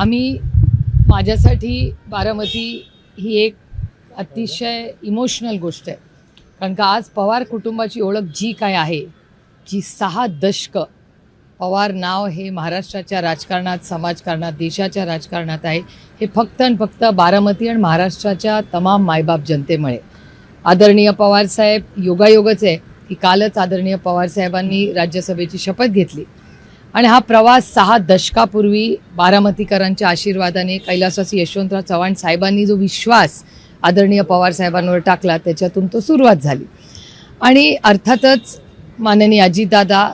आम्ही माझ्यासाठी बारामती ही एक अतिशय इमोशनल गोष्ट आहे. कारण का आज पवार कुटुंबाची ओळख जी काय आहे, जी 6 दशक पवार नाव हे महाराष्ट्राच्या राजकारणात, समाजकारणात, देशाच्या राजकारणात आहे, हे फक्त आणि फक्त बारामती आणि महाराष्ट्राच्या तमाम मायबाप जनतेमुळे. आदरणीय पवारसाहेब, योगायोगच आहे की कालच आदरणीय पवारसाहेबांनी राज्यसभेची शपथ घेतली आणि हा प्रवास 6 दशकापूर्वी बारामतीकरांच्या आशीर्वादाने कैलासवासी यशवंतराव चव्हाण साहेबांनी जो विश्वास आदरणीय पवारसाहेबांवर टाकला, त्याच्यातून तो सुरुवात झाली. आणि अर्थातच माननीय अजितदादा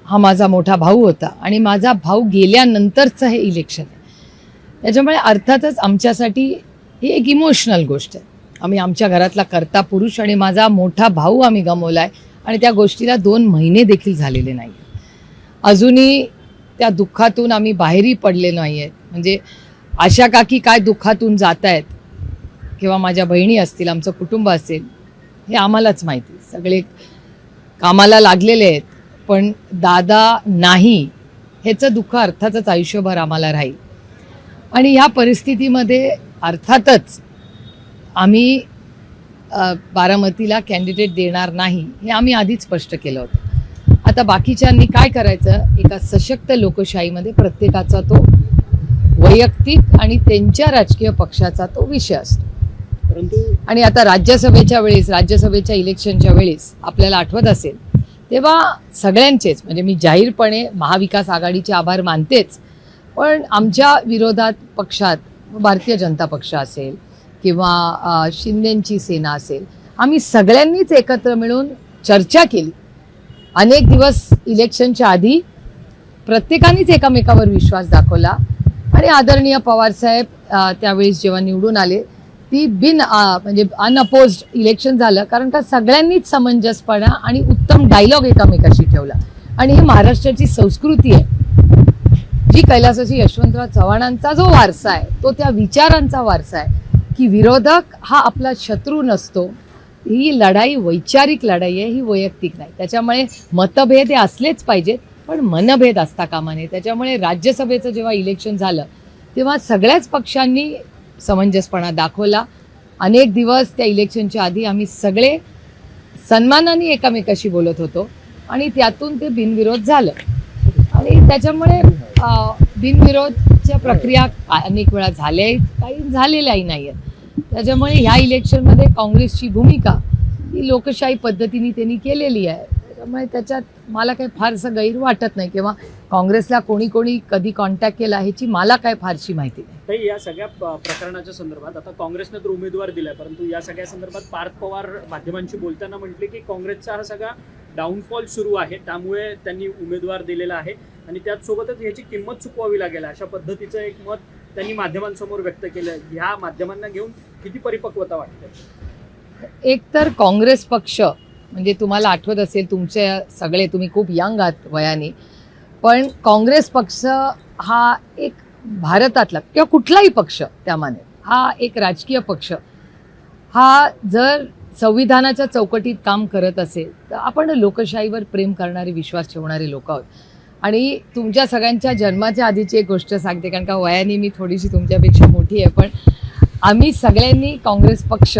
हा माझा मोठा भाऊ होता आणि माझा भाऊ गेल्यानंतरचं हे इलेक्शन आहे. त्याच्यामुळे अर्थातच आमच्यासाठी ही एक इमोशनल गोष्ट आहे. आम्ही आमच्या घरातला कर्ता पुरुष आणि माझा मोठा भाऊ आम्ही गमावला आहे आणि त्या गोष्टीला 2 महिने देखील झालेले नाही. अजूनही त्या दुःखातून आम्ही बाहेरही पडले नाही आहेत. म्हणजे आशा काकी काय दुःखातून जात आहेत किंवा माझ्या बहिणी असतील, आमचं कुटुंब असेल, हे आम्हालाच माहिती. सगळे कामाला लागलेले आहेत, पण दादा नाही ह्याचं दुःख अर्थातच आयुष्यभर आम्हाला राहील. आणि ह्या परिस्थितीमध्ये अर्थातच आम्ही बारामतीला कॅन्डिडेट देणार नाही हे आम्ही आधीच स्पष्ट केलं होतं. आता बाकीच्यांनी काय करायचं, एका सशक्त लोकशाहीमध्ये प्रत्येकाचा तो वैयक्तिक आणि त्यांच्या राजकीय पक्षाचा तो विषय असतो. आणि आता राज्यसभेच्या इलेक्शनच्या वेळेस आपल्याला आठवत असेल, तेव्हा सगळ्यांचेच, म्हणजे मी जाहीरपणे महाविकास आघाडीचे आभार मानतेच, पण आमच्या विरोधात पक्षात भारतीय जनता पक्ष असेल किंवा शिंदेंची सेना असेल, आम्ही सगळ्यांनीच एकत्र मिळून चर्चा केली. अनेक दिवस इलेक्शनच्या आधी प्रत्येकानेच एकामेकावर विश्वास दाखवला आणि आदरणीय पवारसाहेब त्यावेळेस जेव्हा निवडून आले, ती म्हणजे अनअपोज्ड इलेक्शन झालं. कारण का सगळ्यांनीच समंजसपणा आणि उत्तम डायलॉग एकामेकाशी ठेवला. आणि ही महाराष्ट्राची संस्कृती आहे, जी कैलासवासी यशवंतराव चव्हाणांचा जो वारसा आहे, तो त्या विचारांचा वारसा आहे की विरोधक हा आपला शत्रू नसतो. ही लढाई वैचारिक लढाई आहे, ही वैयक्तिक नाही. त्याच्यामुळे मतभेद हे असलेच पाहिजेत, पण मनभेद असता कामा नये. त्याच्यामुळे राज्यसभेचं जेव्हा इलेक्शन झालं, तेव्हा सगळ्याच पक्षांनी समंजसपणा दाखवला. अनेक दिवस त्या इलेक्शनच्या आधी आम्ही सगळे सन्मानाने एकामेकाशी बोलत होतो आणि त्यातून ते बिनविरोध झालं. आणि त्याच्यामुळे बिनविरोधच्या प्रक्रिया अनेक वेळा झाल्या आहेत, काही झालेल्याही नाही आहेत. त्याच्यामुळे ह्या इलेक्शनमध्ये काँग्रेसची भूमिका ही लोकशाही पद्धतीने त्यांनी केलेली आहे. त्यामुळे त्याच्यात मला काही फारसं गैर वाटत नाही किंवा काँग्रेसला कोणी कधी कॉन्टॅक्ट केला ह्याची मला काय फारशी माहिती नाही. ताई, या सगळ्या प्रकरणाच्या संदर्भात आता काँग्रेसने तर उमेदवार दिलाय, परंतु या सगळ्या संदर्भात पार्थ पवार माध्यमांशी बोलताना म्हटले की काँग्रेसचा हा सगळा डाऊनफॉल सुरू आहे, त्यामुळे त्यांनी उमेदवार दिलेला आहे आणि त्याचसोबतच ह्याची किंमत चुकवावी लागेल, अशा पद्धतीचं एक मत त्यांनी माध्यमांसमोर व्यक्त केलं. ह्या माध्यमांना घेऊन किती परिपक्वता वाटते? एक तर काँग्रेस पक्ष, म्हणजे तुम्हाला आठवत असेल, तुमचे सगळे, तुम्ही खूप यंग आहात वयाने, पण काँग्रेस पक्ष हा एक भारतातला किंवा कुठलाही पक्ष त्यामाने हा एक राजकीय पक्ष, हा जर संविधानाच्या चौकटीत काम करत असेल तर आपण लोकशाहीवर प्रेम करणारे, विश्वास ठेवणारे लोक आहोत. आणि तुमच्या सगळ्यांच्या जन्माच्या आधीची एक गोष्ट सांगते, कारण का वयाने मी थोडीशी तुमच्यापेक्षा मोठी आहे, पण आम्ही सगळ्यांनी काँग्रेस पक्ष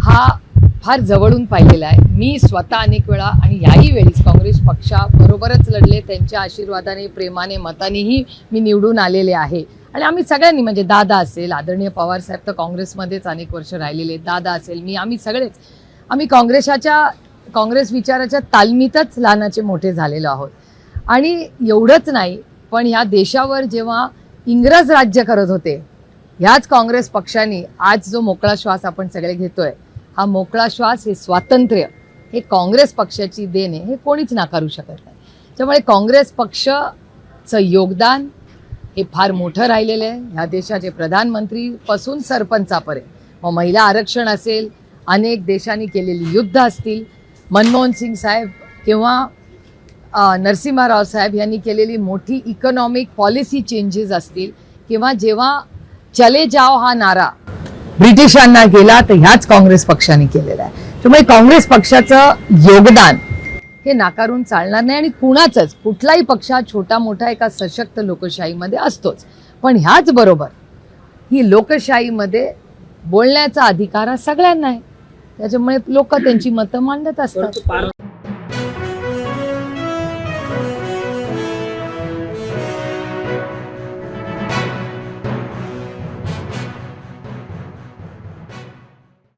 हा फार जवळून पाहिलेला आहे. मी स्वतः अनेक वेळा आणि याही वेळीच काँग्रेस पक्षाबरोबरच लढले. त्यांच्या आशीर्वादाने, प्रेमाने, मतानेही मी निवडून आलेले आहे. आणि आम्ही सगळ्यांनी, म्हणजे दादा असेल, आदरणीय पवारसाहेब तर काँग्रेसमध्येच अनेक वर्ष राहिलेले, दादा असेल, मी, आम्ही सगळेच, आम्ही काँग्रेस विचाराच्या तालमीतच लहानाचे मोठे झालेलो आहोत. आणि एवढंच नाही, पण ह्या देशावर जेव्हा इंग्रज राज्य करत होते, ह्याच काँग्रेस पक्षाने आज जो मोकळा श्वास आपण सगळे घेतोय, हा मोकळा श्वास, हे स्वातंत्र्य, हे काँग्रेस पक्षाची देण आहे, हे कोणीच नाकारू शकत नाही. त्यामुळे काँग्रेस पक्षाचं योगदान हे फार मोठं राहिलेलं आहे. ह्या देशाचे प्रधानमंत्रीपासून सरपंचापर्यंत, मग महिला आरक्षण असेल, अनेक देशांनी केलेली युद्ध असतील, मनमोहन सिंग साहेब किंवा नरसिम्हा साहेब यांनी केलेली मोठी इकॉनॉमिक पॉलिसी चेंजेस असतील, किंवा जेव्हा चले जाओ हा नारा ब्रिटिशांना गेला, तर ह्याच काँग्रेस पक्षाने केलेला आहे. त्यामुळे काँग्रेस पक्षाचं योगदान हे नाकारून चालणार नाही. आणि कुणाचंच, कुठलाही पक्ष छोटा मोठा एका सशक्त लोकशाहीमध्ये असतोच, पण ह्याच बरोबर ही लोकशाहीमध्ये बोलण्याचा अधिकार हा सगळ्यांना आहे, त्याच्यामुळे लोक त्यांची मतं मांडत असतात. परंतु पार्थ